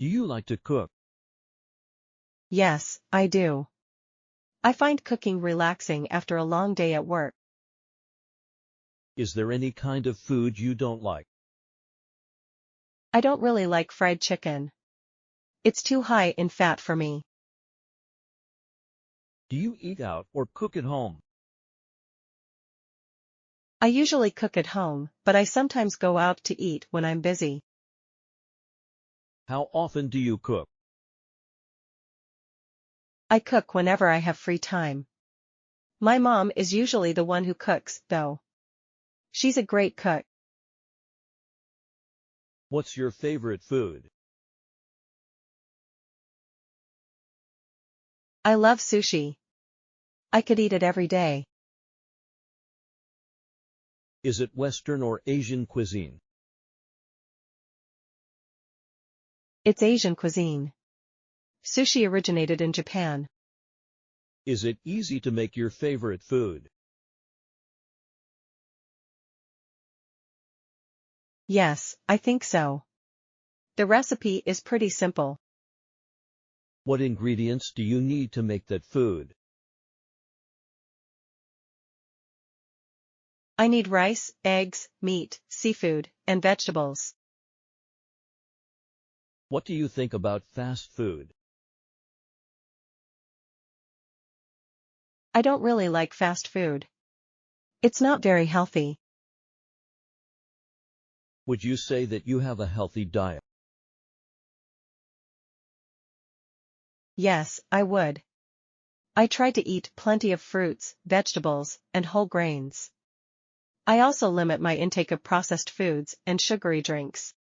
Do you like to cook? Yes, I do. I find cooking relaxing after a long day at work. Is there any kind of food you don't like? I don't really like fried chicken. It's too high in fat for me. Do you eat out or cook at home? I usually cook at home, but I sometimes go out to eat when I'm busy. How often do you cook? I cook whenever I have free time. My mom is usually the one who cooks, though. She's a great cook. What's your favorite food? I love sushi. I could eat it every day. Is it Western or Asian cuisine? It's Asian cuisine. Sushi originated in Japan. Is it easy to make your favorite food? Yes, I think so. The recipe is pretty simple. What ingredients do you need to make that food? I need rice, eggs, meat, seafood, and vegetables. What do you think about fast food? I don't really like fast food. It's not very healthy. Would you say that you have a healthy diet? Yes, I would. I try to eat plenty of fruits, vegetables, and whole grains. I also limit my intake of processed foods and sugary drinks.